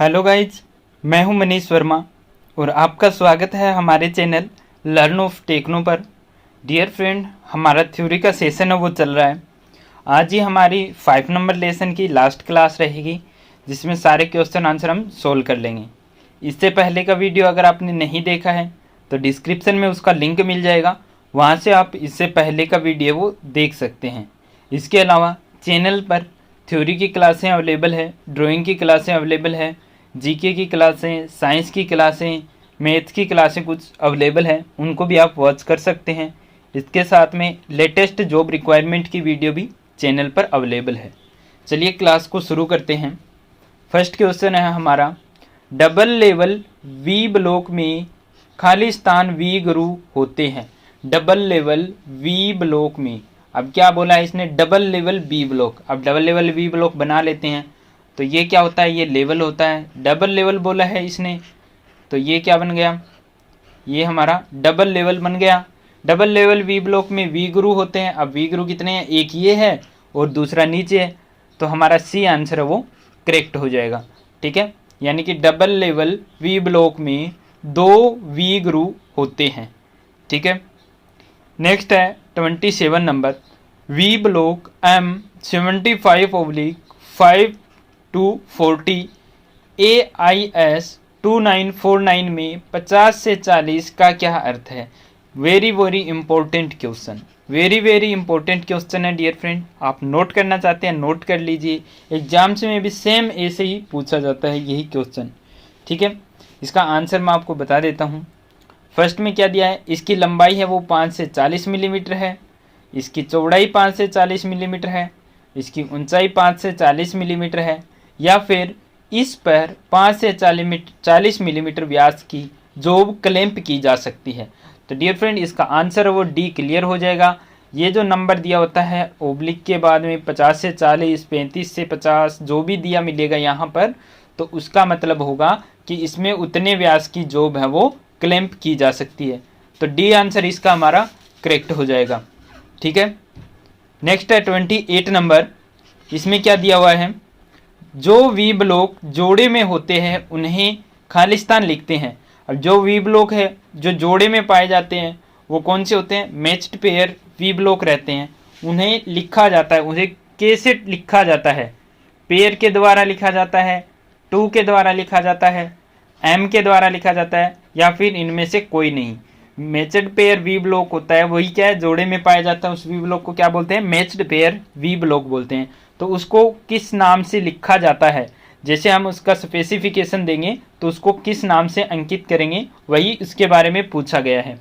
Hello guys, मैं हूं मनीष वर्मा और आपका स्वागत है हमारे चैनल लर्न ऑफ टेक्नो पर। डियर फ्रेंड, हमारा थ्योरी का सेशन है वो चल रहा है। आज ही हमारी 5 नंबर लेसन की लास्ट क्लास रहेगी, जिसमें सारे क्वेश्चन आंसर हम सोल्व कर लेंगे। इससे पहले का वीडियो अगर आपने नहीं देखा है तो डिस्क्रिप्शन में उसका लिंक मिल जाएगा, वहाँ से आप इससे पहले का वीडियो वो देख सकते हैं। इसके अलावा चैनल पर थ्योरी की क्लासें अवेलेबल है, ड्राइंग की क्लासें अवेलेबल है, जीके की क्लासें, साइंस की क्लासें, मैथ्स की क्लासें कुछ अवेलेबल है, उनको भी आप वॉच कर सकते हैं। इसके साथ में लेटेस्ट जॉब रिक्वायरमेंट की वीडियो भी चैनल पर अवेलेबल है। चलिए क्लास को शुरू करते हैं। फर्स्ट क्वेश्चन है हमारा, डबल लेवल वी ब्लॉक में खाली स्थान वी गुरु होते हैं। डबल लेवल वी ब्लॉक में, अब क्या बोला है इसने, डबल लेवल बी ब्लॉक। अब डबल लेवल बी ब्लॉक बना लेते हैं, तो ये क्या होता है, ये लेवल होता है। डबल लेवल बोला है इसने, तो ये क्या बन गया, ये हमारा डबल लेवल बन गया। डबल लेवल वी ब्लॉक में वी गुरु होते हैं। अब वी गुरु कितने हैं, एक ये है और दूसरा नीचे है, तो हमारा सी आंसर है वो करेक्ट हो जाएगा। ठीक है, यानी कि डबल लेवल वी ब्लॉक में 2 वी गुरु होते हैं। ठीक है, नेक्स्ट है 27 number, V block M75/5 to 40 AIS 2949 में 50 से 40 का क्या अर्थ है। Very very important question, very important question है डियर फ्रेंड। आप नोट करना चाहते हैं नोट कर लीजिए, एग्जाम्स में भी सेम ऐसे ही पूछा जाता है यही क्वेश्चन। ठीक है, इसका आंसर मैं आपको बता देता हूँ। फर्स्ट में क्या दिया है, इसकी लंबाई है वो 5 से 40 मिलीमीटर है, इसकी चौड़ाई 5 से 40 मिलीमीटर है, इसकी ऊंचाई 5 से 40 मिलीमीटर है, या फिर इस पर 5 से 40 मिलीमीटर व्यास की जॉब क्लैंप की जा सकती है। तो डियर फ्रेंड, इसका आंसर वो डी क्लियर हो जाएगा। ये जो नंबर दिया होता है ओब्लिक के बाद में 50 से 40, 35 से 50 जो भी दिया मिलेगा यहाँ पर, तो उसका मतलब होगा कि इसमें उतने व्यास की जॉब है वो क्लैंप की जा सकती है। तो डी आंसर इसका हमारा करेक्ट हो जाएगा। ठीक है, नेक्स्ट है 28 नंबर, इसमें क्या दिया हुआ है, जो वी ब्लॉक जोड़े में होते हैं उन्हें खालिस्तान लिखते हैं। अब जो वी ब्लॉक है जो जोड़े में पाए जाते हैं वो कौन से होते हैं, मैच्ड पेयर वी ब्लॉक रहते हैं, उन्हें लिखा जाता है। उन्हें कैसे लिखा जाता है, पेयर के द्वारा लिखा जाता है, 2 के द्वारा लिखा जाता है, एम के द्वारा लिखा जाता है, या फिर इनमें से कोई नहीं। मैच्ड पेयर वी ब्लॉक होता है, वही क्या है, जोड़े में पाया जाता है, उस वी ब्लॉक को क्या बोलते हैं, मैच्ड पेयर वी ब्लॉक बोलते हैं। तो उसको किस नाम से लिखा जाता है, जैसे हम उसका स्पेसिफिकेशन देंगे तो उसको किस नाम से अंकित करेंगे, वही इसके बारे में पूछा गया है।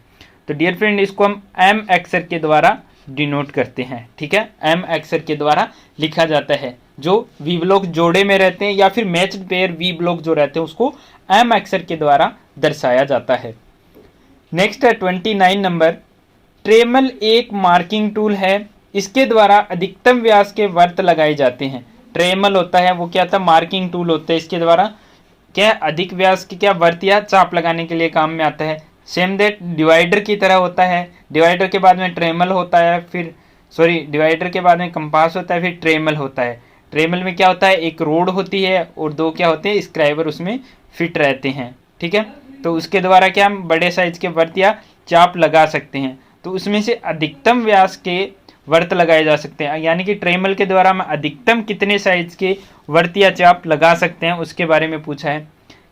तो डियर फ्रेंड, इसको हम एम अक्षर के द्वारा डिनोट करते हैं। ठीक है, एम अक्षर के द्वारा लिखा जाता है। जो वी ब्लॉक जोड़े में रहते हैं या फिर मैच्ड पेयर वी ब्लॉक जो रहते हैं उसको एम अक्षर के द्वारा दर्शाया जाता है। नेक्स्ट है 29 नंबर, ट्रेमल एक मार्किंग टूल है, इसके द्वारा अधिकतम व्यास के वर्त लगाए जाते हैं। ट्रेमल होता है वो क्या था, मार्किंग टूल होता है, इसके द्वारा क्या अधिक व्यास के क्या वर्त या चाप लगाने के लिए काम में आता है। सेम दैट डिवाइडर की तरह होता है, डिवाइडर के बाद में ट्रेमल होता है, फिर डिवाइडर के बाद में कंपास होता है, फिर ट्रेमल होता है। ट्रेमल में क्या होता है, एक रोड होती है और 2 क्या होते हैं, स्क्राइबर उसमें फिट रहते हैं। ठीक है, तो उसके द्वारा क्या हम बड़े साइज के वर्त या चाप लगा सकते हैं। तो उसमें से अधिकतम व्यास के वर्त लगाए जा सकते हैं, यानी कि ट्रेमल के द्वारा हम अधिकतम कितने साइज के वर्त या चाप लगा सकते हैं उसके बारे में पूछा है।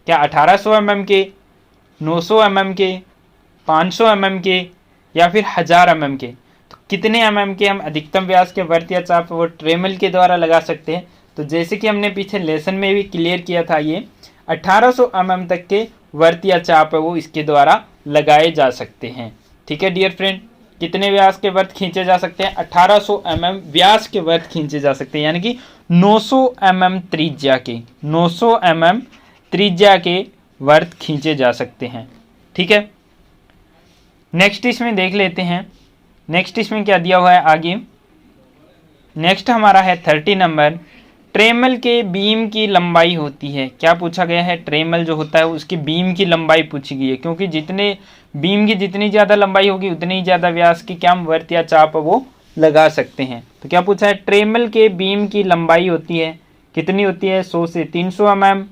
क्या 1800 mm के, 900 mm के, 500 mm के, या फिर 1000 mm के। तो कितने mm के हम अधिकतम व्यास के वर्त या चाप वो ट्रेमल के द्वारा लगा सकते हैं। तो जैसे कि हमने पीछे लेसन में भी क्लियर किया था, ये 1800 mm तक के वर्त या चाप है वो इसके द्वारा लगाए जा सकते हैं। ठीक है डियर फ्रेंड, कितने व्यास के वर्त खींचे जा सकते हैं, 1800 mm व्यास के वर्त खींचे जा सकते हैं, यानी कि 900 mm त्रिज्या के, 900 mm त्रिज्या के वर्त खींचे जा सकते हैं। ठीक है, नेक्स्ट इसमें देख लेते हैं, नेक्स्ट इसमें क्या दिया हुआ है आगे। नेक्स्ट हमारा है 30 नंबर, ट्रेमल के बीम की लंबाई होती है। क्या पूछा गया है, ट्रेमल जो होता है उसकी बीम की लंबाई पूछी गई है, क्योंकि जितने बीम की जितनी ज़्यादा लंबाई होगी उतनी ही ज़्यादा व्यास की क्या हम वर्त या चाप वो लगा सकते हैं। तो क्या पूछा है, ट्रेमल के बीम की लंबाई होती है, कितनी होती है, 100 से 300 mm,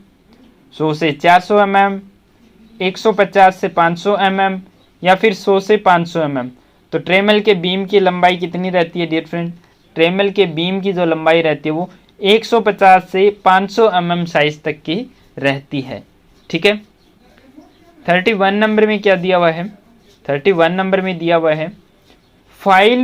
100 से 400 mm, 150 से 500 mm या फिर 100 से 500 mm। तो ट्रेमल के बीम की लंबाई कितनी रहती है डियर फ्रेंड? ट्रेमल के बीम की जो लंबाई रहती है वो 150 से 500 mm साइज तक की रहती है। ठीक है। 31 नंबर में क्या दिया हुआ है? 31 नंबर में दिया हुआ है फाइल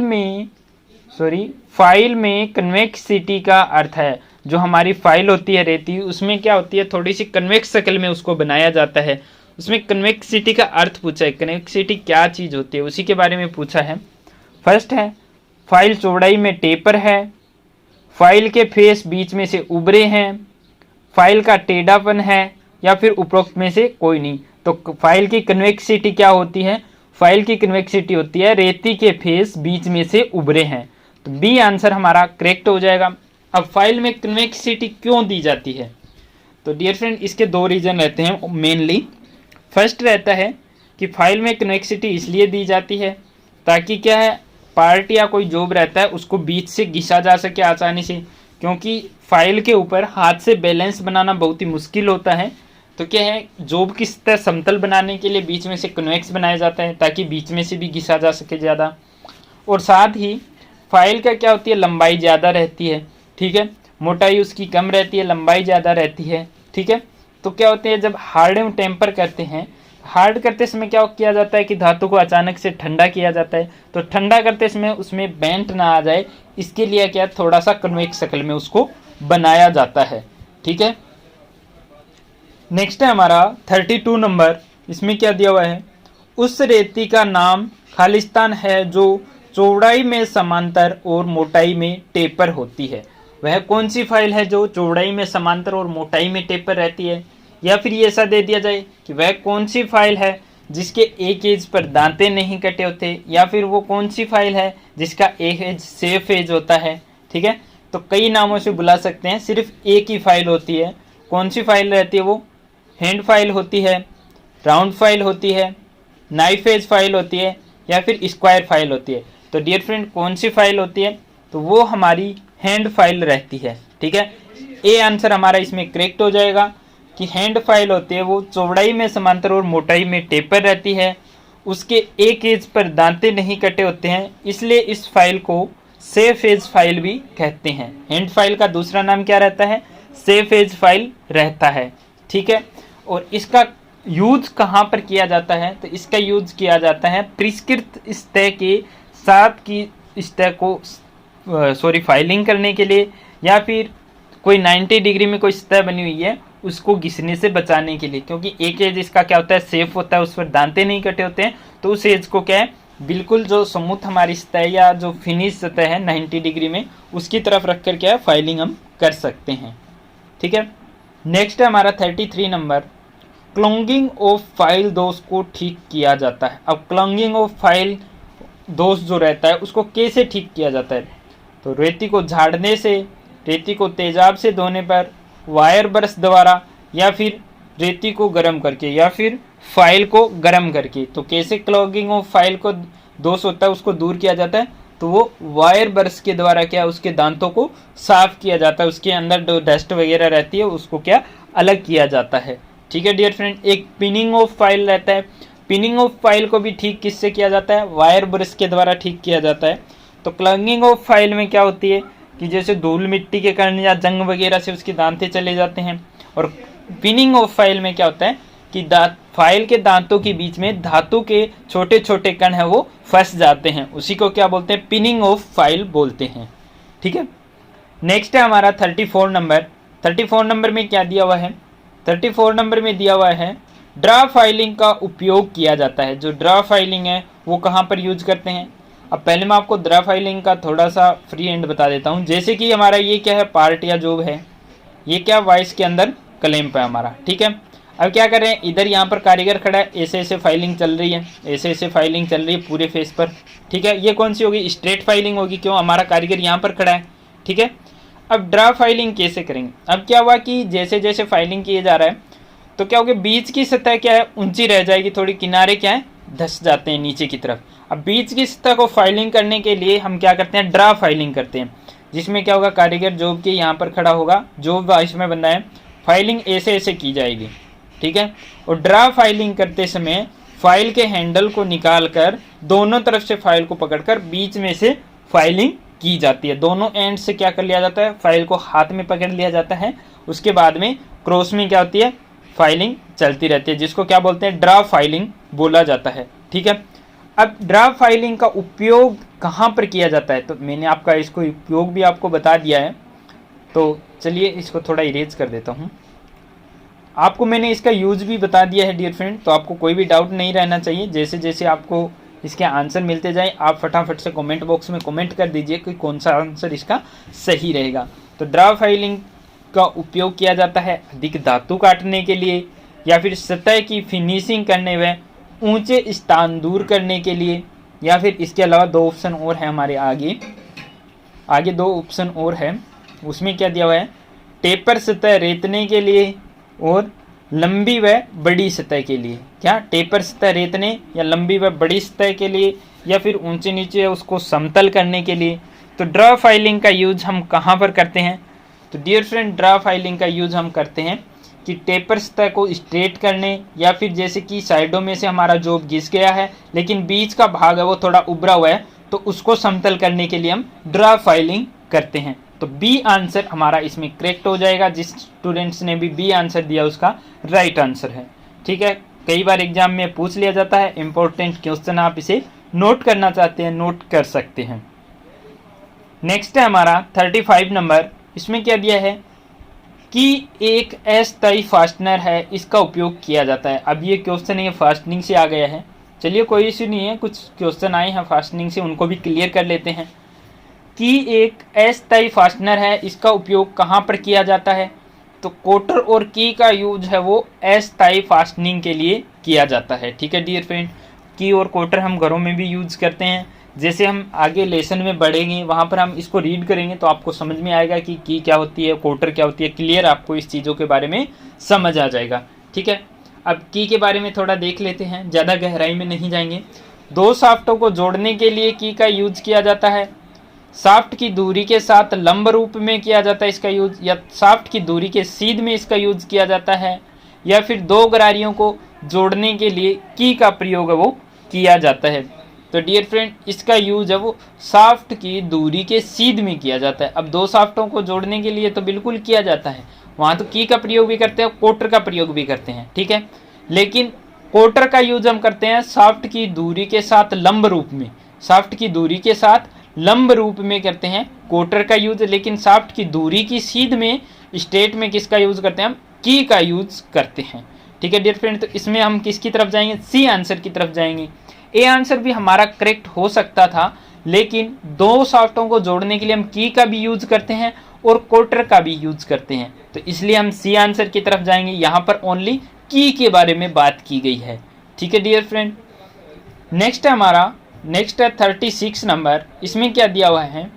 में कन्वेक्सिटी का अर्थ है, जो हमारी फाइल होती है रेती, उसमें क्या होती है, थोड़ी सी कन्वेक्स शक्ल में उसको बनाया जाता है। उसमें कन्वेक्सिटी का अर्थ पूछा है, कन्वेक्सिटी क्या चीज़ होती है उसी के बारे में पूछा है। फर्स्ट है फाइल चौड़ाई में टेपर है, फाइल के फेस बीच में से उभरे हैं, फाइल का टेढ़ापन है, या फिर उपरोक्त में से कोई नहीं। तो फाइल की कन्वेक्सिटी क्या होती है? फाइल की कन्वेक्सिटी होती है रेती के फेस बीच में से उभरे हैं। तो बी आंसर हमारा करेक्ट हो जाएगा। अब फाइल में कन्वेक्सिटी क्यों दी जाती है? तो डियर फ्रेंड इसके दो रीजन रहते हैं मेनली। फर्स्ट रहता है कि फाइल में कन्वेक्सिटी इसलिए दी जाती है ताकि क्या है, पार्ट या कोई जॉब रहता है उसको बीच से घिसा जा सके आसानी से, क्योंकि फाइल के ऊपर हाथ से बैलेंस बनाना बहुत ही मुश्किल होता है। तो क्या है, जॉब की सतह समतल बनाने के लिए बीच में से कन्वेक्स बनाया जाता है ताकि बीच में से भी घिसा जा सके ज़्यादा। और साथ ही फाइल का क्या होती है, लंबाई ज़्यादा रहती है। ठीक है, मोटाई उसकी कम रहती है, लंबाई ज़्यादा रहती है। ठीक है, तो क्या होते हैं, जब हार्ड टेम्पर करते हैं, हार्ड करते समय क्या किया जाता है कि धातु को अचानक से ठंडा किया जाता है। तो ठंडा करते समय उसमें बेंट ना आ जाए, इसके लिए क्या थोड़ा सा कन्वेक्स शक्ल में उसको बनाया जाता है। ठीक है, नेक्स्ट है हमारा 32 नंबर। इसमें क्या दिया हुआ है, उस रेती का नाम खालिस्तान है जो चौड़ाई में समांतर और मोटाई में टेपर होती है। वह कौन सी फाइल है जो चौड़ाई में समांतर और मोटाई में टेपर रहती है? या फिर ये ऐसा दे दिया जाए कि वह कौन सी फाइल है जिसके एक एज पर दांते नहीं कटे होते, या फिर वो कौन सी फाइल है जिसका एक एज सेफ एज होता है। ठीक है, तो कई नामों से बुला सकते हैं, सिर्फ एक ही फाइल होती है। कौन सी फाइल रहती है वो? हैंड फाइल होती है, राउंड फाइल होती है, नाइफ एज फाइल होती है, या फिर स्क्वायर फाइल होती है। तो डियर फ्रेंड कौन सी फाइल होती है? तो वो हमारी हैंड फाइल रहती है। ठीक है, ए आंसर हमारा इसमें करेक्ट हो जाएगा कि हैंड फाइल होती है वो चौड़ाई में समांतर और मोटाई में टेपर रहती है, उसके एक एज पर दांते नहीं कटे होते हैं, इसलिए इस फाइल को सेफ एज फाइल भी कहते हैं। हैंड फाइल का दूसरा नाम क्या रहता है? सेफ एज फाइल रहता है। ठीक है, और इसका यूज कहाँ पर किया जाता है? तो इसका यूज किया जाता है परिष्कृत सतह के साथ की सतह को फाइलिंग करने के लिए, या फिर कोई 90 डिग्री में कोई सतह बनी हुई है उसको घिसने से बचाने के लिए, क्योंकि एक एज इसका क्या होता है, सेफ होता है, उस पर दांते नहीं कटे होते हैं। तो उस एज को क्या है, बिल्कुल जो स्मूथ हमारी सतह या जो फिनिश सतह है 90 डिग्री में, उसकी तरफ रख कर क्या है फाइलिंग हम कर सकते हैं। ठीक है, नेक्स्ट है हमारा 33 नंबर। क्लॉन्गिंग ऑफ फाइल दोष को ठीक किया जाता है। अब क्लॉन्गिंग ऑफ फाइल दोष जो रहता है उसको कैसे ठीक किया जाता है? तो रेती को झाड़ने से, रेती को तेजाब से धोने पर, वायर ब्रश द्वारा, या फिर रेती को गर्म करके, या फिर फाइल को गर्म करके। तो कैसे क्लॉगिंग ऑफ फाइल को दोष होता है उसको दूर किया जाता है? तो वो वायर ब्रश के द्वारा क्या उसके दांतों को साफ किया जाता है, उसके अंदर जो डस्ट वगैरह रहती है उसको क्या अलग किया जाता है। ठीक है डियर फ्रेंड, एक पिनिंग ऑफ फाइल रहता है, पिनिंग ऑफ फाइल को भी ठीक किससे किया जाता है? वायर ब्रश के द्वारा ठीक किया जाता है। तो क्लॉगिंग ऑफ फाइल में क्या होती है कि जैसे धूल मिट्टी के कारण या जंग वगैरह से उसके दांते चले जाते हैं, और पिनिंग ऑफ फाइल में क्या होता है कि फाइल के दांतों के बीच में धातु के छोटे छोटे कण है वो फंस जाते हैं, उसी को क्या बोलते हैं? पिनिंग ऑफ फाइल बोलते हैं। ठीक है, नेक्स्ट है हमारा 34 नंबर। 34 नंबर में क्या दिया हुआ है? 34 नंबर में दिया हुआ है ड्रा फाइलिंग का उपयोग किया जाता है। जो ड्रा फाइलिंग है वो कहाँ पर यूज करते हैं? अब पहले मैं आपको ड्रा फाइलिंग का थोड़ा सा फ्री एंड बता देता हूँ। जैसे कि हमारा ये क्या है, पार्ट या जॉब है, ये क्या वाइस के अंदर क्लैंप है हमारा। ठीक है, अब क्या कर रहे हैं, इधर यहाँ पर कारीगर खड़ा है, ऐसे ऐसे फाइलिंग चल रही है, ऐसे ऐसे फाइलिंग चल रही है पूरे फेस पर। ठीक है, ये कौन सी होगी? स्ट्रेट फाइलिंग होगी, क्यों? हमारा कारीगर यहाँ पर खड़ा है। ठीक है, अब ड्रा फाइलिंग कैसे करेंगे? अब क्या हुआ कि जैसे जैसे फाइलिंग किए जा रहा है तो क्या होगा, बीच की सतह क्या है ऊंची रह जाएगी, थोड़ी किनारे क्या है धस जाते हैं नीचे की तरफ। अब बीच की सतह को फाइलिंग करने के लिए हम क्या करते हैं? ड्रा फाइलिंग करते हैं, जिसमें क्या होगा, कारीगर जॉब के यहाँ पर खड़ा होगा, जॉब वाइस में बंदा है, फाइलिंग ऐसे ऐसे की जाएगी, ठीक है। और ड्रा फाइलिंग करते समय फाइल के हैंडल को निकाल कर दोनों तरफ से फाइल को पकड़कर बीच में से फाइलिंग की जाती है। दोनों एंड से क्या कर लिया जाता है, फाइल को हाथ में पकड़ लिया जाता है। उसके बाद में क्रॉस में क्या होती है, फाइलिंग चलती रहती है, जिसको क्या बोलते हैं, ड्रा फाइलिंग बोला जाता है, ठीक है। अब ड्रा फाइलिंग का उपयोग कहाँ पर किया जाता है, तो मैंने आपका इसको उपयोग भी आपको बता दिया है। तो चलिए इसको थोड़ा इरेज कर देता हूँ। आपको मैंने इसका यूज भी बता दिया है डियर फ्रेंड, तो आपको कोई भी डाउट नहीं रहना चाहिए। जैसे जैसे आपको इसके आंसर मिलते जाए आप फटाफट से कमेंट बॉक्स में कमेंट कर दीजिए कि कौन सा आंसर इसका सही रहेगा। तो ड्रा फाइलिंग का उपयोग किया जाता है अधिक धातु काटने के लिए, या फिर सतह की फिनिशिंग करने व ऊंचे स्थान दूर करने के लिए, या फिर इसके अलावा दो ऑप्शन और है हमारे आगे दो ऑप्शन और है। उसमें क्या दिया हुआ है, टेपर सतह रेतने के लिए और लंबी व बड़ी सतह के लिए। क्या, टेपर सतह रेतने या लंबी व बड़ी सतह के लिए, या फिर ऊंचे नीचे उसको समतल करने के लिए। तो ड्रा फाइलिंग का यूज हम कहाँ पर करते हैं, तो डियर फ्रेंड ड्रा फाइलिंग का यूज हम करते हैं कि टेपर सतह को स्ट्रेट करने, या फिर जैसे कि साइडों में से हमारा जॉब घिस गया है लेकिन बीच का भाग है वो थोड़ा उभरा हुआ है, तो उसको समतल करने के लिए हम ड्रा फाइलिंग करते हैं। तो बी आंसर हमारा इसमें करेक्ट हो जाएगा। जिस स्टूडेंट्स ने भी बी आंसर दिया उसका राइट आंसर है, ठीक है। कई बार एग्जाम में पूछ लिया जाता है, इंपॉर्टेंट क्वेश्चन, आप इसे नोट करना चाहते हैं नोट कर सकते हैं। नेक्स्ट है हमारा 35 नंबर। इसमें क्या दिया है कि एक अस्थायी फास्टनर है, इसका उपयोग किया जाता है। अब ये क्वेश्चन ये फास्टनिंग से आ गया है, चलिए कोई इश्यू नहीं है, कुछ क्वेश्चन आए हैं फास्टनिंग से, उनको भी क्लियर कर लेते हैं। कि एक अस्थायी फास्टनर है, इसका उपयोग कहाँ पर किया जाता है, तो कोटर और की का यूज है वो अस्थायी फास्टनिंग के लिए किया जाता है, ठीक है डियर फ्रेंड। की और कोटर हम घरों में भी यूज करते हैं। जैसे हम आगे लेसन में बढ़ेंगे वहाँ पर हम इसको रीड करेंगे तो आपको समझ में आएगा कि की क्या होती है, कोटर क्या होती है, क्लियर आपको इस चीज़ों के बारे में समझ आ जाएगा, ठीक है। अब की के बारे में थोड़ा देख लेते हैं, ज़्यादा गहराई में नहीं जाएंगे। दो शाफ्टों को जोड़ने के लिए की का यूज किया जाता है। शाफ्ट की दूरी के साथ लंब रूप में किया जाता है इसका यूज, या शाफ्ट की दूरी के सीध में इसका यूज किया जाता है, या फिर दो गरारियों को जोड़ने के लिए की का प्रयोग है वो किया जाता है। तो डियर फ्रेंड इसका यूज है वो शाफ्ट की दूरी के सीध में किया जाता है। अब दो शाफ्टों को जोड़ने के लिए तो बिल्कुल किया जाता है, वहाँ तो की का प्रयोग भी करते हैं, कोटर का प्रयोग भी करते हैं, ठीक है। लेकिन कोटर का यूज हम करते हैं शाफ्ट की दूरी के साथ लंब रूप में, शाफ्ट की दूरी के साथ लंब रूप में करते हैं कोटर का यूज। लेकिन शाफ्ट की दूरी की सीध में स्ट्रेट में किसका यूज करते हैं, हम की का यूज करते हैं, ठीक है डियर फ्रेंड। तो इसमें हम किसकी तरफ जाएंगे, सी आंसर की तरफ जाएंगे। ए आंसर भी हमारा करेक्ट हो सकता था, लेकिन दो शाफ्टों को जोड़ने के लिए हम की का भी यूज करते हैं और कोटर का भी यूज करते हैं, तो इसलिए हम सी आंसर की तरफ जाएंगे। यहाँ पर ओनली की के बारे में बात की गई है, ठीक है डियर फ्रेंड। नेक्स्ट है 36 नंबर। इसमें क्या दिया हुआ है,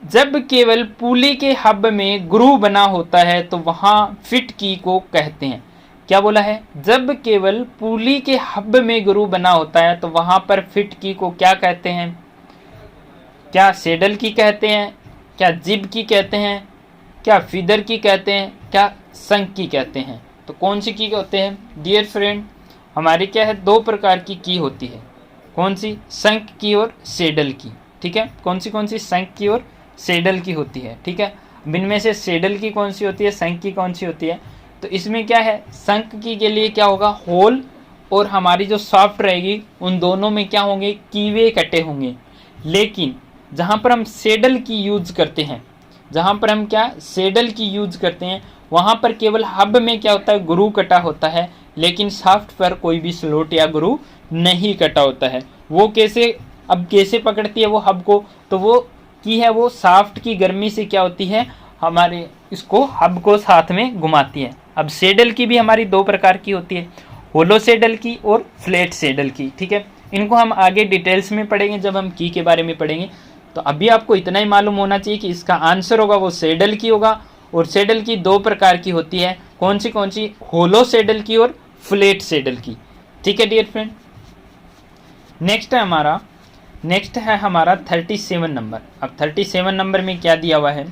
जब केवल पुली के हब में ग्रूव बना होता है तो वहां फिट की को कहते हैं। क्या बोला है, जब केवल पुली के हब में ग्रूव बना होता है तो वहां पर फिट की को क्या कहते हैं, क्या सेडल की कहते हैं, क्या जिब की कहते हैं, क्या फीदर की कहते हैं, क्या संक की कहते हैं। तो कौन सी की होते हैं डियर फ्रेंड, हमारी क्या है, दो प्रकार की होती है। कौन सी, संक की और सेडल की, ठीक है। कौन सी संक की और सेडल की होती है, ठीक है। इनमें से सेडल की कौन सी होती है, संक की कौन सी होती है। तो इसमें क्या है, संक की के लिए क्या होगा, होल और हमारी जो शाफ्ट रहेगी उन दोनों में क्या होंगे, कीवे कटे होंगे। लेकिन जहाँ पर हम सेडल की यूज करते हैं, जहाँ पर हम क्या सेडल की यूज करते हैं, वहाँ पर केवल हब में क्या होता है, ग्रूव कटा होता है, लेकिन शाफ्ट पर कोई भी स्लॉट या ग्रूव नहीं कटा होता है। वो कैसे, अब कैसे पकड़ती है वो हब को, तो वो की है वो शाफ्ट की गर्मी से क्या होती है, हमारे इसको हब को साथ में घुमाती है। अब सेडल की भी हमारी दो प्रकार की होती है, होलो सेडल की और फ्लैट सेडल की, ठीक है। इनको हम आगे डिटेल्स में पढ़ेंगे जब हम की के बारे में पढ़ेंगे। तो अभी आपको इतना ही मालूम होना चाहिए कि इसका आंसर होगा वो सेडल की होगा, और सेडल की दो प्रकार की होती है। कौन सी, होलो सेडल की और फ्लैट सेडल की, ठीक है डियर फ्रेंड। नेक्स्ट है हमारा 37 नंबर। अब 37 नंबर में क्या दिया हुआ है,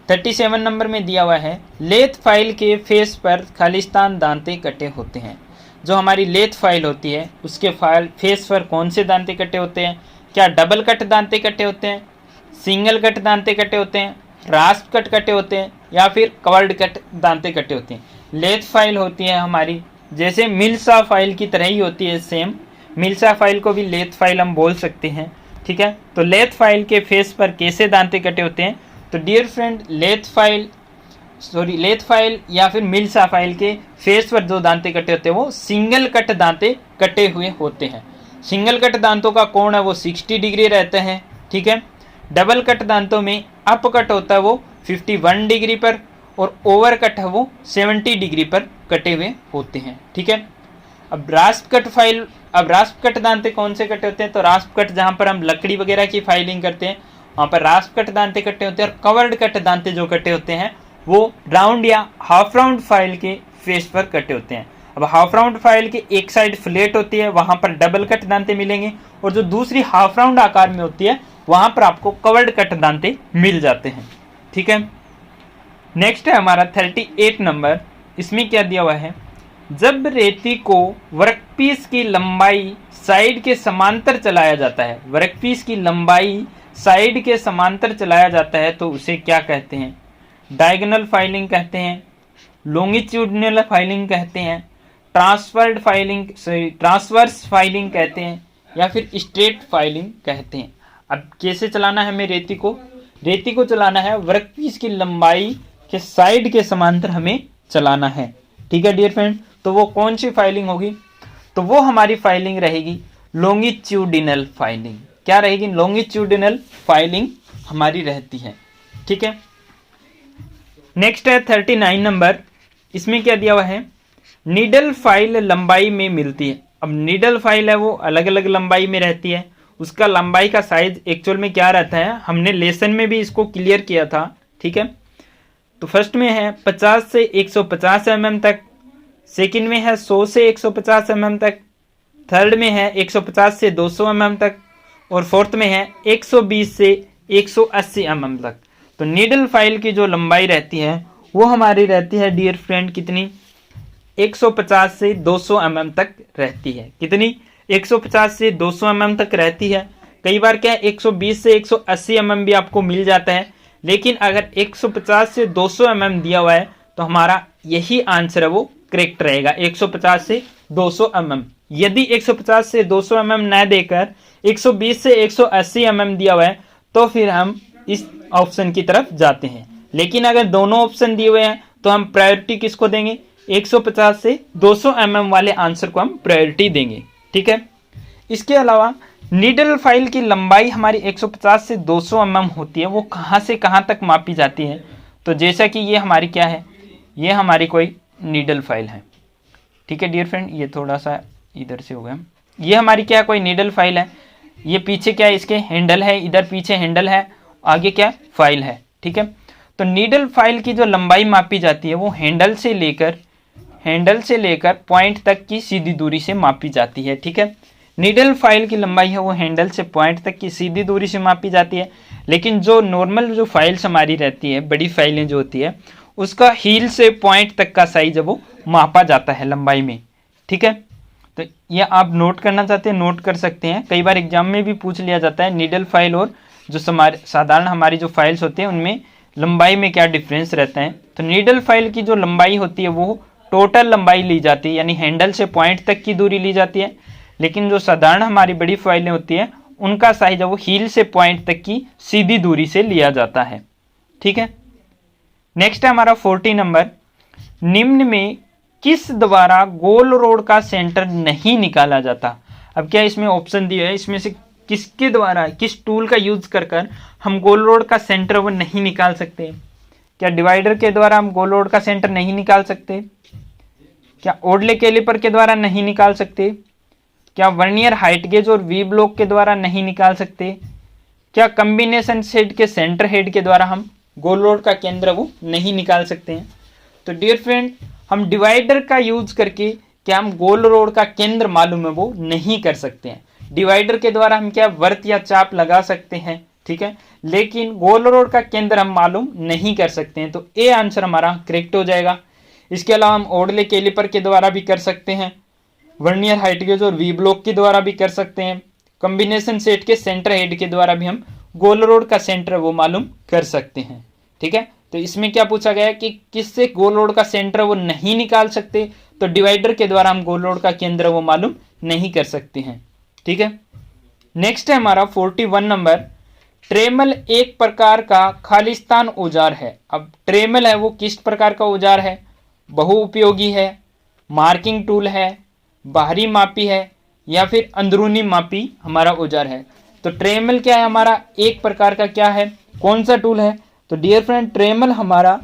37 नंबर में दिया हुआ है, लेथ फाइल के फेस पर खालिस्तान दांते कटे होते हैं। जो हमारी लेथ फाइल होती है उसके फाइल फेस पर कौन से दांते कटे होते हैं? क्या डबल कट दांते कटे होते हैं, सिंगल कट दांते कटे होते हैं, रास्प कट कटे होते हैं, या फिर कवर्ड कट दांते कटे होते हैं? लेथ फाइल होती है हमारी, जैसे मिल्सा फाइल की तरह ही होती है सेम। मिल्सा फाइल को भी लेथ फाइल हम बोल सकते हैं, ठीक है। तो लेथ फाइल के फेस पर कैसे दांते कटे होते हैं? तो डियर फ्रेंड, लेथ फाइल या फिर मिल्सा फाइल के फेस पर जो दांते कटे होते हैं वो सिंगल कट दांते कटे हुए होते हैं। सिंगल कट दांतों का कोण है वो 60 डिग्री रहते हैं, ठीक है। डबल कट दांतों में अप कट होता है वो 51 डिग्री पर, और ओवर कट है वो 70 डिग्री पर कटे हुए होते हैं, ठीक है। अब रास्प कट दांते कौन से कटे होते हैं? तो रास्प कट जहां पर हम लकड़ी वगैरह की फाइलिंग करते हैं वहां पर रास्प कट दांते कटे होते हैं, और कवर्ड कट दांते जो कटे होते हैं वो राउंड या हाफ राउंड फाइल के फेस पर कटे होते हैं। अब हाफ राउंड फाइल की एक साइड फ्लैट होती है, वहां पर डबल कट दांते मिलेंगे, और जो दूसरी हाफ राउंड आकार में होती है वहां पर आपको कवर्ड कट दांते मिल जाते हैं, ठीक है। नेक्स्ट है हमारा 38 नंबर। इसमें क्या दिया हुआ है? जब रेती को वर्कपीस की लंबाई साइड के समांतर चलाया जाता है, वर्कपीस की लंबाई साइड के समांतर चलाया जाता है तो उसे क्या कहते हैं? डायगोनल फाइलिंग कहते हैं, लॉन्गिट्यूडिनल फाइलिंग कहते हैं, ट्रांसवर्स फाइलिंग कहते हैं, या फिर स्ट्रेट फाइलिंग कहते हैं। अब कैसे चलाना है हमें रेती को? रेती को चलाना है वर्कपीस की लंबाई के साइड के समांतर हमें चलाना है, ठीक है डियर फ्रेंड। तो वो कौन सी फाइलिंग होगी? तो वो हमारी फाइलिंग रहेगी लॉन्गिट्यूडिनल फाइलिंग। क्या रहेगी? लॉन्गिट्यूडिनल फाइलिंग हमारी रहती है, ठीक है। नेक्स्ट है 39 नंबर। इसमें क्या दिया हुआ है? नीडल फाइल लंबाई में मिलती है। अब नीडल फाइल है वो अलग अलग लंबाई में रहती है, उसका लंबाई का साइज एक्चुअल में क्या रहता है हमने लेसन में भी इसको क्लियर किया था, ठीक है। तो फर्स्ट में है 50 से 150 mm तक, सेकंड में है 100 से 150 mm तक, थर्ड में है 150 से 200 mm तक, और फोर्थ में है 120 से 180 mm तक। तो नीडल फाइल की जो लंबाई रहती है वो हमारी रहती है डियर फ्रेंड कितनी? 150 से 200 mm तक रहती है। कितनी? 150 से 200 mm तक रहती है। कई बार क्या है 120 से 180 mm भी आपको मिल जाता है, लेकिन अगर 150 से 200 mm दिया हुआ है तो हमारा यही आंसर है वो करेक्ट रहेगा, 150 से 200 mm। यदि 150 से 200 mm न देकर 120 से 180 mm दिया हुआ है तो फिर हम इस ऑप्शन की तरफ जाते हैं, लेकिन अगर दोनों ऑप्शन दिए हुए हैं तो हम प्रायोरिटी किसको देंगे? 150 से 200 mm वाले आंसर को हम प्रायोरिटी देंगे, ठीक है। इसके अलावा नीडल फाइल की लंबाई हमारी 150 से 200 mm होती है, वो कहाँ से कहाँ तक मापी जाती है? तो जैसा कि ये हमारी क्या है, ये हमारी कोई नीडल फाइल है, ठीक है डियर फ्रेंड। ये थोड़ा सा इधर से हो गया। ये हमारी क्या है? कोई नीडल फाइल है। ये पीछे क्या है? इसके हैंडल है, इधर पीछे हैंडल है, आगे क्या है? फाइल है, ठीक है। तो नीडल फाइल की जो लंबाई मापी जाती है वो हैंडल से लेकर पॉइंट तक की सीधी दूरी से मापी जाती है, ठीक है। नीडल फाइल की लंबाई है वो हैंडल से पॉइंट तक की सीधी दूरी से मापी जाती है, लेकिन जो नॉर्मल जो फाइल्स हमारी रहती है, बड़ी फाइलें जो होती है, उसका हील से पॉइंट तक का साइज है वो मापा जाता है लंबाई में, ठीक है। तो ये आप नोट करना चाहते हैं नोट कर सकते हैं, कई बार एग्जाम में भी पूछ लिया जाता है नीडल फाइल और जो साधारण हमारी जो फाइल्स होते हैं उनमें लंबाई में क्या डिफरेंस रहता है। तो नीडल फाइल की जो लंबाई होती है वो टोटल लंबाई ली जाती है, यानी हैंडल से पॉइंट तक की दूरी ली जाती है, लेकिन जो साधारण हमारी बड़ी फाइलें होती है उनका साइज है वो हील से पॉइंट तक की सीधी दूरी से लिया जाता है, ठीक है। नेक्स्ट है हमारा 40 नंबर। निम्न में किस द्वारा गोल रोड का सेंटर नहीं निकाला जाता? अब क्या इसमें ऑप्शन दिया है, इसमें से किसके द्वारा, किस टूल का यूज कर हम गोल रोड का सेंटर वो नहीं निकाल सकते? क्या डिवाइडर के द्वारा हम गोल रोड का सेंटर नहीं निकाल सकते? क्या ओडले कैलिपर के द्वारा नहीं निकाल सकते? क्या वर्नियर हाइट गेज और वी ब्लॉक के द्वारा नहीं निकाल सकते? क्या कॉम्बिनेशन सेट के सेंटर हेड के द्वारा हम गोल रोड का केंद्र वो नहीं निकाल सकते हैं? तो डियर फ्रेंड, हम डिवाइडर का यूज करके क्या हम गोल रोड का केंद्र मालूम है वो नहीं कर सकते हैं। डिवाइडर के द्वारा हम क्या वर्त या चाप लगा सकते हैं, ठीक है, लेकिन गोल रोड का केंद्र हम मालूम नहीं कर सकते हैं, तो ए आंसर हमारा करेक्ट हो जाएगा। इसके अलावा हम ओडले कैलिपर के द्वारा भी कर सकते हैं, वर्नियर हाइट गेज और वी ब्लॉक के द्वारा भी कर सकते हैं, कॉम्बिनेशन सेट के सेंटर हेड के द्वारा भी हम गोल रोड का सेंटर वो मालूम कर सकते हैं। ठीक है, तो इसमें क्या पूछा गया है कि किससे गोल रोड का सेंटर वो नहीं निकाल सकते, तो डिवाइडर के द्वारा हम गोल रोड का केंद्र वो मालूम नहीं कर सकते हैं। ठीक है, नेक्स्ट है हमारा 41 नंबर, ट्रेमल एक प्रकार का खालिस्तान औजार है। अब ट्रेमल है वो किस प्रकार का औजार है, बहुउपयोगी है, मार्किंग टूल है, बाहरी मापी है, या फिर अंदरूनी मापी हमारा औजार है। तो ट्रेमल क्या है हमारा, एक प्रकार का क्या है, कौन सा टूल है, तो डियर फ्रेंड ट्रेमल हमारा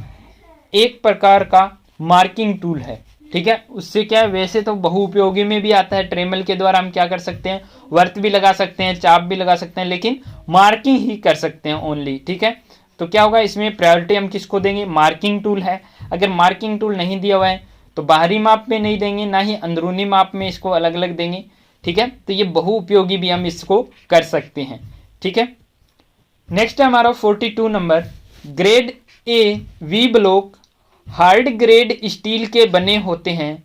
एक प्रकार का मार्किंग टूल है। ठीक है, उससे क्या है, वैसे तो बहुउपयोगी में भी आता है, ट्रेमल के द्वारा हम क्या कर सकते हैं, वर्त भी लगा सकते हैं, चाप भी लगा सकते हैं, लेकिन मार्किंग ही कर सकते हैं ओनली। ठीक है, तो क्या होगा इसमें प्रायोरिटी हम किसको देंगे, मार्किंग टूल है। अगर मार्किंग टूल नहीं दिया हुआ है तो बाहरी माप में नहीं देंगे, ना ही अंदरूनी माप में इसको अलग अलग देंगे। ठीक है, तो ये बहुउपयोगी भी हम इसको कर सकते हैं। ठीक है, नेक्स्ट है हमारा 42 number, grade A V block hard grade steel के बने होते हैं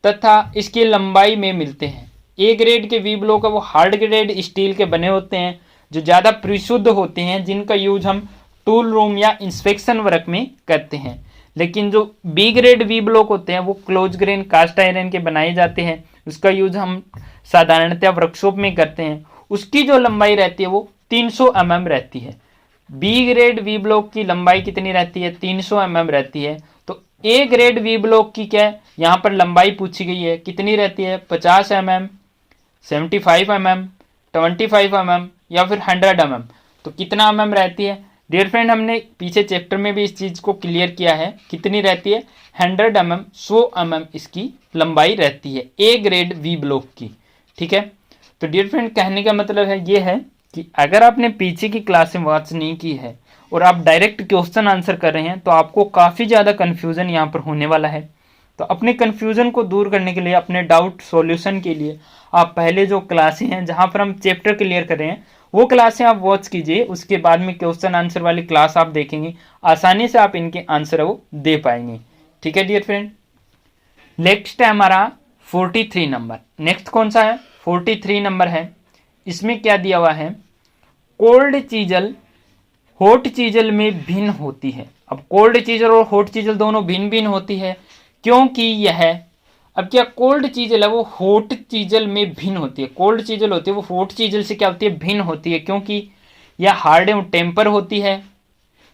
तथा इसकी लंबाई में मिलते हैं। ए ग्रेड के वी ब्लॉक है वो हार्ड ग्रेड स्टील के बने होते हैं जो ज़्यादा परिशुद्ध होते हैं, जिनका यूज हम टूल रूम या इंस्पेक्शन वर्क में करते हैं। लेकिन जो बी ग्रेड वी ब्लॉक होते हैं वो क्लोज ग्रेन कास्ट आयरन के बनाए जाते हैं, उसका यूज हम साधारणतः वर्कशॉप में करते हैं। उसकी जो लंबाई रहती है वो 300 mm रहती है। बी ग्रेड वी ब्लॉक की लंबाई कितनी रहती है, 300 mm रहती है। तो ए ग्रेड वी ब्लॉक की क्या है, यहाँ पर लंबाई पूछी गई है, कितनी रहती है, 50 mm, 75 mm, 25 mm या फिर 100 mm। तो कितना mm रहती है डियर फ्रेंड, हमने पीछे चैप्टर में भी इस चीज़ को क्लियर किया है, कितनी रहती है, 100 mm, 100 mm इसकी लंबाई रहती है ए ग्रेड वी ब्लॉक की। ठीक है, तो डियर फ्रेंड कहने का मतलब है ये है कि अगर आपने पीछे की क्लासें वॉच नहीं की है और आप डायरेक्ट क्वेश्चन आंसर कर रहे हैं तो आपको काफ़ी ज़्यादा कन्फ्यूज़न यहाँ पर होने वाला है। तो अपने कन्फ्यूज़न को दूर करने के लिए, अपने डाउट सॉल्यूशन के लिए आप पहले जो क्लासें हैं जहाँ पर हम चैप्टर क्लियर कर रहे हैं वो क्लासें आप वॉच कीजिए, उसके बाद में क्वेश्चन आंसर वाली क्लास आप देखेंगे, आसानी से आप इनके आंसर वो दे पाएंगे। ठीक है डियर फ्रेंड, नेक्स्ट है हमारा 43 नंबर। नेक्स्ट कौन सा है, 43 नंबर है। इसमें क्या दिया हुआ है, कोल्ड चीजल हॉट चीजल में भिन्न होती है। अब कोल्ड चीजल और हॉट चीजल दोनों भिन्न भिन्न होती है, क्योंकि यह, अब क्या कोल्ड चीजल है वो हॉट चीजल में भिन्न होती है, कोल्ड चीजल होती है वो हॉट चीजल से क्या होती है, भिन्न होती है, क्योंकि यह हार्ड एवं टेम्पर होती है।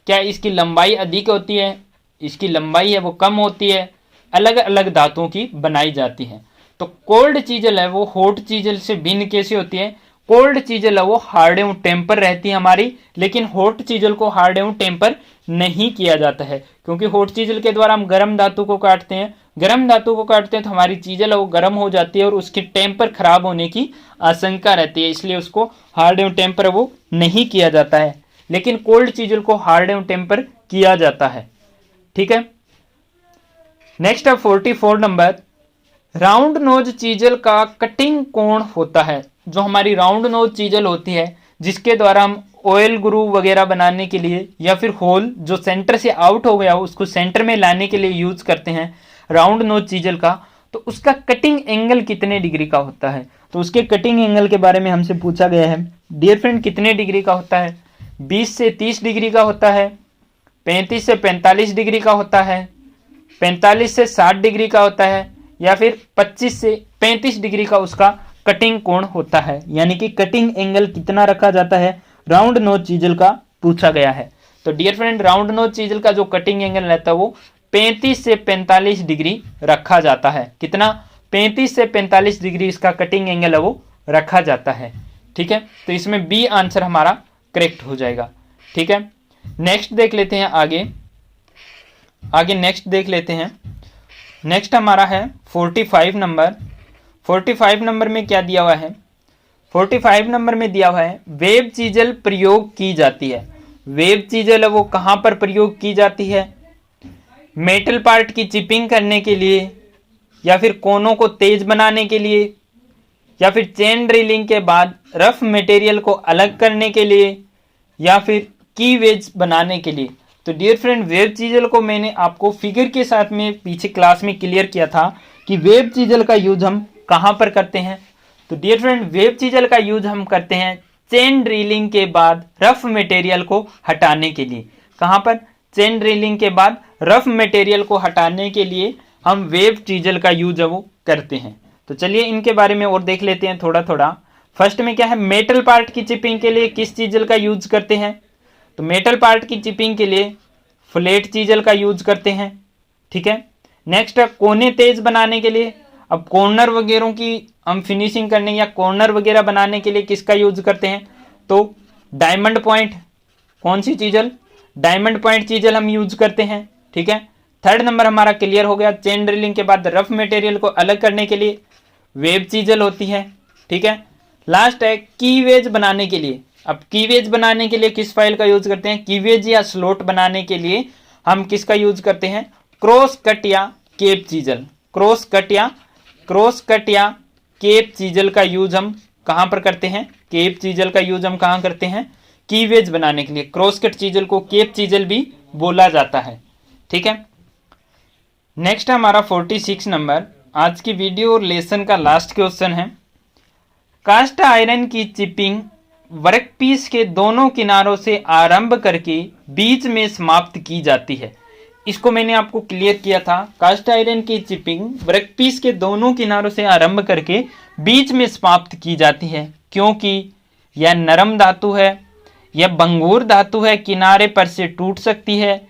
क्या इसकी लंबाई अधिक होती है, इसकी लंबाई है वो कम होती है, अलग अलग धातुओं की बनाई जाती है। तो कोल्ड चीजल है वो हॉट चीजल से भिन्न कैसे होती है, कोल्ड चीजल है वो हार्ड एवं टेम्पर रहती है हमारी, लेकिन हॉट चीजल को हार्ड एवं टेम्पर नहीं किया जाता है, क्योंकि हॉट चीजल के द्वारा हम गर्म धातु को काटते हैं, गर्म धातु को काटते हैं तो हमारी चीजल है वो गर्म हो जाती है और उसकी टेम्पर खराब होने की आशंका रहती है, इसलिए उसको हार्ड एवं टेम्पर वो नहीं किया जाता है। लेकिन कोल्ड चीजल को हार्ड एवं टेम्पर किया जाता है। ठीक है, नेक्स्ट है 44 नंबर, राउंड नोज चीजल का कटिंग कोण होता है। जो हमारी राउंड नोज चीजल होती है जिसके द्वारा हम ऑयल ग्रू वगैरह बनाने के लिए या फिर होल जो सेंटर से आउट हो गया हो उसको सेंटर में लाने के लिए यूज करते हैं राउंड नोज चीजल का, तो उसका कटिंग एंगल कितने डिग्री का होता है। तो उसके कटिंग एंगल के बारे में हमसे पूछा गया है डियर फ्रेंड, कितने डिग्री का होता है, 20 से 30 डिग्री का होता है, 35 से 45 डिग्री का होता है, 45 से 60 डिग्री का होता है, या फिर 25 से 35 डिग्री का उसका कटिंग कोण होता है। यानी कि कटिंग एंगल कितना रखा जाता है राउंड नोज चीजल का पूछा गया है। तो dear friend round nose chisel का जो कटिंग एंगल रहता है वो 35 से 45 डिग्री रखा जाता है। कितना, 35 से 45 डिग्री इसका कटिंग एंगल है वो रखा जाता है। ठीक है, तो इसमें बी आंसर हमारा करेक्ट हो जाएगा। ठीक है, नेक्स्ट देख लेते हैं आगे नेक्स्ट देख लेते हैं। नेक्स्ट हमारा है 45 नंबर। 45 नंबर में क्या दिया हुआ है, 45 नंबर में दिया हुआ है वेब चीजल प्रयोग की जाती है। वेब चीजल है वो कहाँ पर प्रयोग की जाती है, मेटल पार्ट की चिपिंग करने के लिए, या फिर कोनों को तेज बनाने के लिए, या फिर चेन ड्रिलिंग के बाद रफ मटेरियल को अलग करने के लिए, या फिर की वेज बनाने के लिए। तो डियर फ्रेंड, वेब चीजल को मैंने आपको फिगर के साथ में पीछे क्लास में क्लियर किया था कि वेब चीजल का यूज हम कहाँ पर करते हैं। तो डियर फ्रेंड, वेब चीजल का यूज हम करते हैं चेन ड्रिलिंग के बाद रफ मटेरियल को हटाने के लिए। कहाँ पर? चेन ड्रिलिंग के बाद रफ मटेरियल को हटाने के लिए हम वेब चीजल का यूज वो करते हैं। तो चलिए इनके बारे में और देख लेते हैं थोड़ा थोड़ा। फर्स्ट में क्या है, मेटल पार्ट की चिपिंग के लिए किस चीजल का यूज करते हैं? तो मेटल पार्ट की चिपिंग के लिए फ्लैट चीजल का यूज करते हैं। ठीक है। नेक्स्ट है कोने तेज बनाने के लिए। अब कॉर्नर वगैरह की हम फिनिशिंग करने या कॉर्नर वगैरह बनाने के लिए किसका यूज करते हैं? तो डायमंड पॉइंट, कौन सी चीजल? डायमंड पॉइंट चीजल हम यूज करते हैं। ठीक है। थर्ड नंबर हमारा क्लियर हो गया। चेन ड्रिलिंग के बाद रफ मटेरियल को अलग करने के लिए वेब चीजल होती है। ठीक है। लास्ट है कीवेज बनाने के लिए। अब कीवेज बनाने के लिए किस फाइल का यूज करते हैं? कीवेज या स्लॉट बनाने के लिए हम किसका यूज करते हैं? क्रॉस कट या केप चीजल। क्रॉस कट या केप चीजल का यूज हम कहां पर करते हैं? केप चीजल का यूज हम कहां करते हैं? कीवेज बनाने के लिए। क्रॉस कट चीजल को केप चीजल भी बोला जाता है। ठीक है। नेक्स्ट हमारा 46 नंबर आज की वीडियो और लेसन का लास्ट क्वेश्चन है। कास्ट आयरन की चिपिंग वर्कपीस के दोनों किनारों से आरंभ करके बीच में समाप्त की जाती है। इसको मैंने आपको क्लियर किया था। कास्ट आयरन की चिपिंग वर्कपीस के दोनों किनारों से आरंभ करके बीच में समाप्त की जाती है, क्योंकि यह नरम धातु है, यह भंगूर धातु है, किनारे पर से टूट सकती है,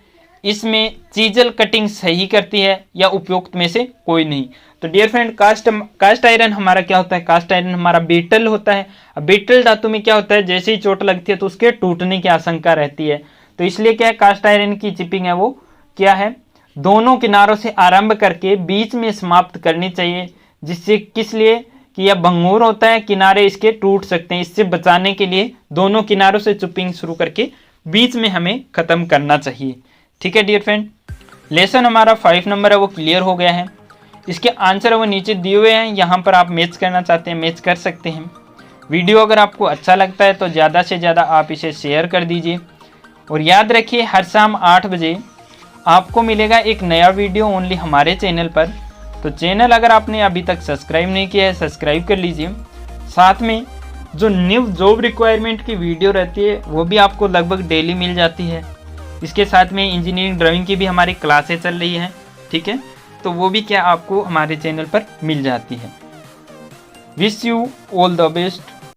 इसमें चीजल कटिंग सही करती है, या उपयुक्त में से कोई नहीं। तो डियर फ्रेंड, कास्ट आयरन हमारा क्या होता है? कास्ट आयरन हमारा बीटल होता है। अब बीटल धातु में क्या होता है, जैसे ही चोट लगती है तो उसके टूटने की आशंका रहती है। तो इसलिए क्या है, कास्ट आयरन की चिपिंग है वो क्या है, दोनों किनारों से आरंभ करके बीच में समाप्त करनी चाहिए। जिससे किस लिए कि यह भंगूर होता है, किनारे इसके टूट सकते हैं। इससे बचाने के लिए दोनों किनारों से चिपिंग शुरू करके बीच में हमें खत्म करना चाहिए। ठीक है डियर फ्रेंड, लेसन हमारा 5 नंबर है वो क्लियर हो गया है। इसके आंसर है वो नीचे दिए हुए हैं, यहाँ पर आप मैच करना चाहते हैं मैच कर सकते हैं। वीडियो अगर आपको अच्छा लगता है तो ज़्यादा से ज़्यादा आप इसे शेयर कर दीजिए। और याद रखिए, हर शाम 8 बजे आपको मिलेगा एक नया वीडियो ओनली हमारे चैनल पर। तो चैनल अगर आपने अभी तक सब्सक्राइब नहीं किया है, सब्सक्राइब कर लीजिए। साथ में जो न्यू जॉब रिक्वायरमेंट की वीडियो रहती है वो भी आपको लगभग डेली मिल जाती है। इसके साथ में इंजीनियरिंग ड्राइंग की भी हमारी क्लासें चल रही हैं। ठीक है, तो वो भी क्या आपको हमारे चैनल पर मिल जाती है। Wish you all the best.